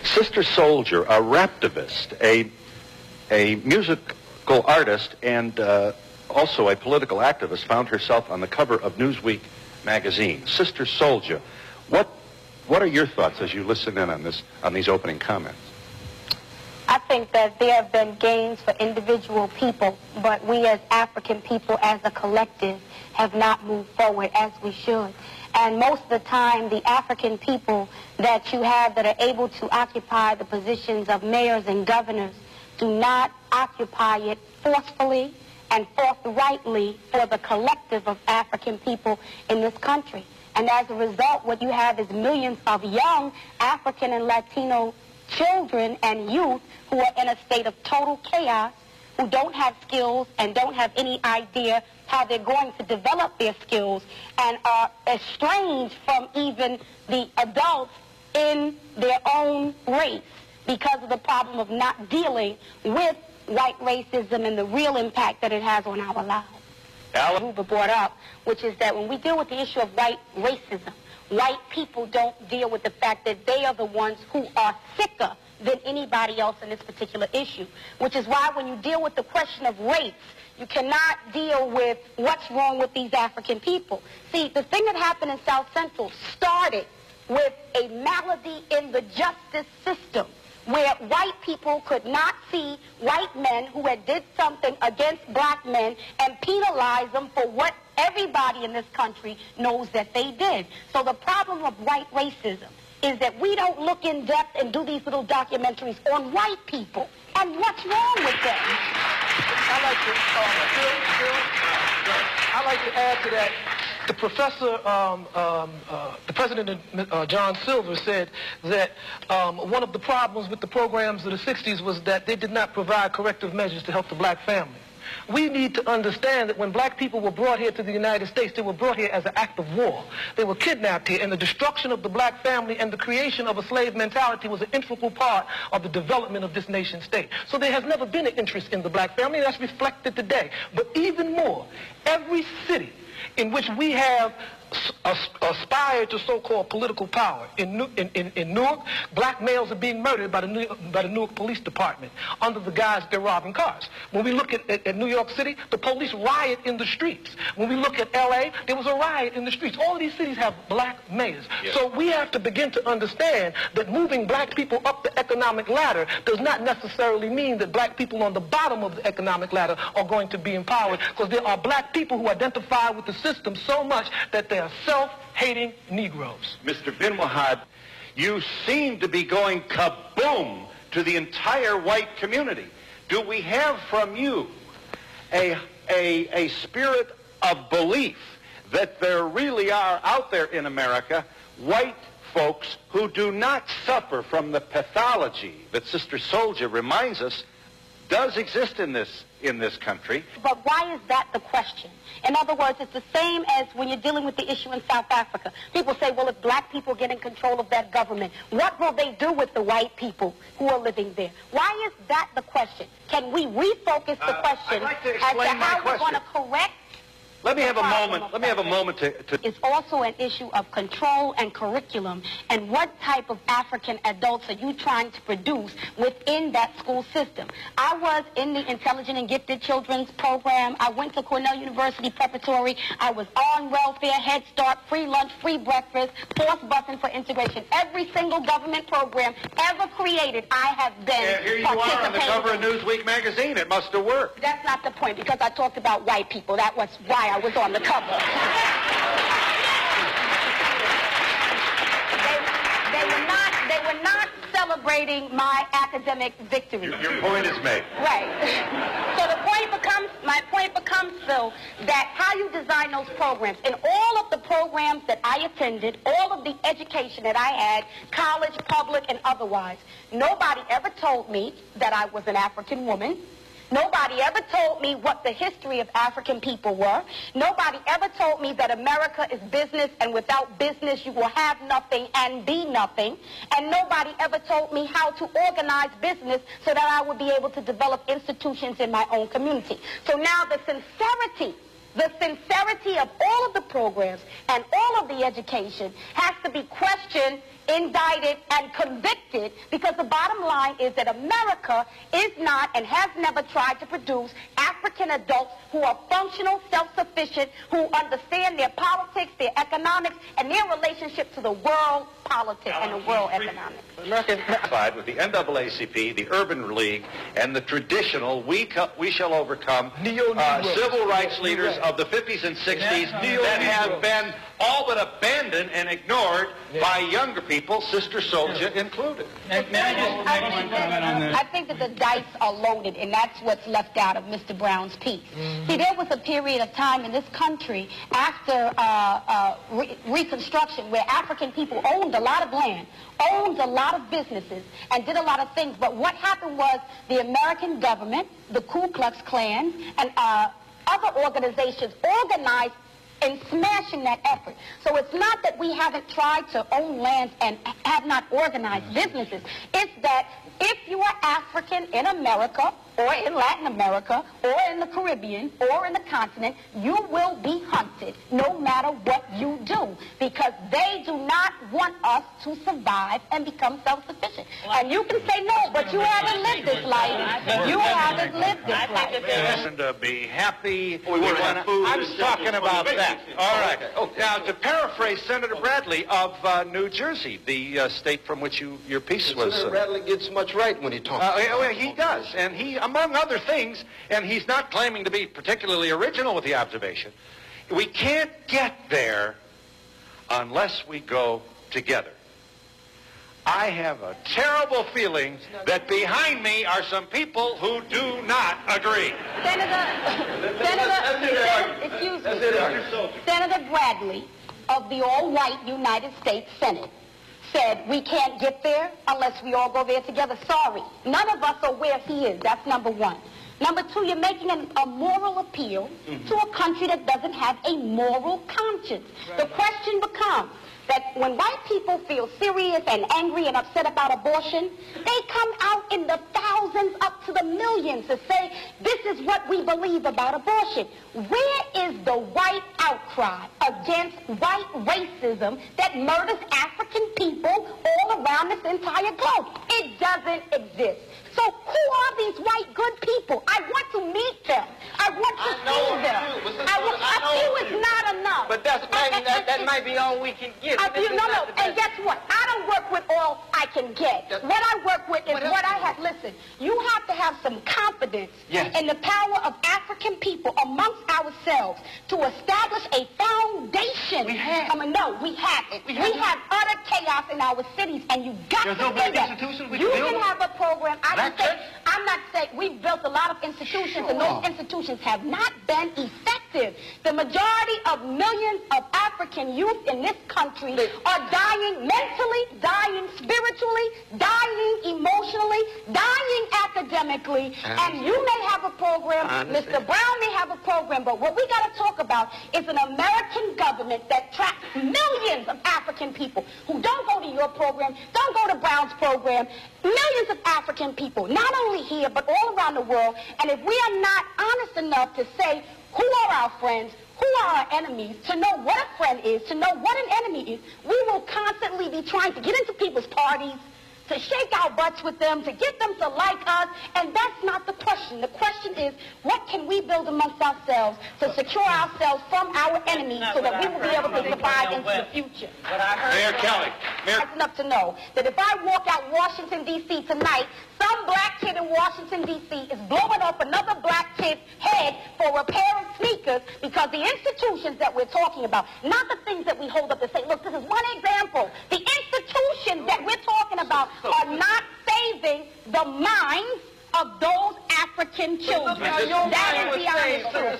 Sister Souljah, a raptivist, a musical artist, and also a political activist, found herself on the cover of Newsweek magazine. Sister Souljah, what are your thoughts as you listen in on these opening comments? I think that there have been gains for individual people, but we as African people, as a collective, have not moved forward as we should. And most of the time, the African people that you have that are able to occupy the positions of mayors and governors do not occupy it forcefully and forthrightly for the collective of African people in this country. And as a result, what you have is millions of young African and Latino children and youth who are in a state of total chaos, who don't have skills and don't have any idea how they're going to develop their skills, and are estranged from even the adults in their own race because of the problem of not dealing with white racism and the real impact that it has on our lives. Dhoruba brought up, which is that when we deal with the issue of white racism, white people don't deal with the fact that they are the ones who are sicker than anybody else in this particular issue, which is why when you deal with the question of race, you cannot deal with what's wrong with these African people. See, the thing that happened in South Central started with a malady in the justice system, where white people could not see white men who had did something against black men and penalize them for what everybody in this country knows that they did. So the problem of white racism is that we don't look in depth and do these little documentaries on white people and what's wrong with them. I'd like to add to that. The professor, the president, John Silver, said that one of the problems with the programs of the 60s was that they did not provide corrective measures to help the black family. We need to understand that when black people were brought here to the United States, they were brought here as an act of war. They were kidnapped here, and the destruction of the black family and the creation of a slave mentality was an integral part of the development of this nation state. So there has never been an interest in the black family, and that's reflected today. But even more, every city in which we have aspired to so-called political power. In Newark, black males are being murdered by the Newark Police Department under the guise they're robbing cars. When we look at New York City, the police riot in the streets. When we look at L.A., there was a riot in the streets. All of these cities have black mayors. Yes. So we have to begin to understand that moving black people up the economic ladder does not necessarily mean that black people on the bottom of the economic ladder are going to be empowered, because there are black people who identify with the system so much that they are self-hating Negroes. Mr. bin Wahad, you seem to be going kaboom to the entire white community. Do we have from you a spirit of belief that there really are out there in America white folks who do not suffer from the pathology that Sister Souljah reminds us does exist in this country? But why is that the question? In other words, it's the same as when you're dealing with the issue in South Africa. People say, well, if black people get in control of that government, what will they do with the white people who are living there? Why is that the question? Can we refocus the question as to how we're going to correct? Let me have a moment to... It's also an issue of control and curriculum, and what type of African adults are you trying to produce within that school system. I was in the Intelligent and Gifted Children's program. I went to Cornell University Preparatory. I was on welfare, Head Start, free lunch, free breakfast, forced busing for integration. Every single government program ever created, I have been here you are on the cover of Newsweek magazine. It must have worked. That's not the point, because I talked about white people. That was why I was on the cover. They were not celebrating my academic victory. Your point is made. Right. So my point becomes, Phil, that how you design those programs. In all of the programs that I attended, all of the education that I had, college, public, and otherwise, nobody ever told me that I was an African woman. Nobody ever told me what the history of African people were. Nobody ever told me that America is business, and without business you will have nothing and be nothing. And nobody ever told me how to organize business so that I would be able to develop institutions in my own community. So now the sincerity of all of the programs and all of the education has to be questioned indicted, and convicted, because the bottom line is that America is not and has never tried to produce African adults who are functional, self-sufficient, who understand their politics, their economics, and their relationship to the world politics and the world economics. With the NAACP, the Urban League, and the traditional we shall overcome civil rights leaders of the 50s and 60s that have been all but abandoned and ignored by younger people, Sister Souljah included. May I just make one comment on that? I think that the dice are loaded, and that's what's left out of Mr. Brown's piece. See, there was a period of time in this country after Reconstruction where African people owned a lot of land, owned a lot of businesses, and did a lot of things. But what happened was the American government, the Ku Klux Klan, and other organizations organized in smashing that effort. So it's not that we haven't tried to own lands and have not organized businesses. It's that if you are African in America, or in Latin America, or in the Caribbean, or in the continent, you will be hunted no matter what you do, because they do not want us to survive and become self-sufficient. And you can say no, but you haven't lived this life. You haven't lived this life. And to be happy. I'm talking about that. All right. Now, to paraphrase Senator Bradley of New Jersey, the state from which your piece was... Senator Bradley gets much right when he talks. Well, he does, and he, among other things, and he's not claiming to be particularly original with the observation, we can't get there unless we go together. I have a terrible feeling that behind me are some people who do not agree. Senator Bradley of the all-white United States Senate said we can't get there unless we all go there together. Sorry. None of us are where he is. That's number one. Number two, you're making a moral appeal to a country that doesn't have a moral conscience. The question becomes that when white people feel serious and angry and upset about abortion, they come out in the thousands up to the millions to say, this is what we believe about abortion. Where is the white outcry against white racism that murders African people all around this entire globe? It doesn't exist. So who are these white good people? I want to meet them. I want to see them. I feel it's not enough. But that might be all we can get. No. And guess what? I don't work with all I can get. What I work with is what I have. Listen, you have to have some confidence in the power of African people amongst ourselves to establish a foundation. We have. We haven't. We have utter chaos in our cities, and you got to do that. You can have a program. I'm not saying we've built a lot of institutions, and those institutions have not been effective. The majority of millions of African youth in this country are dying mentally, dying spiritually, dying emotionally, dying academically, and you may have a program, Mr. Brown may have a program, but what we got to talk about is an American government that tracks millions of African people who don't go to your program, don't go to Brown's program, millions of African people, not only here, but all around the world, and if we are not honest enough to say who are our friends, who are our enemies, to know what a friend is, to know what an enemy is, we will constantly be trying to get into people's parties, to shake our butts with them, to get them to like us, and that's not the question. The question is, what can we build amongst ourselves to secure ourselves from our enemies so that we will be able to survive into the future? Mayor Kelly. That's enough to know that if I walk out Washington, D.C. tonight, some black kid in Washington, D.C. is blowing up another black kid's head for a pair of sneakers because the institutions that we're talking about, not the things that we hold up to say, look, this is one example. The institutions that we're talking about are not saving the minds of those African children. That is the honest truth.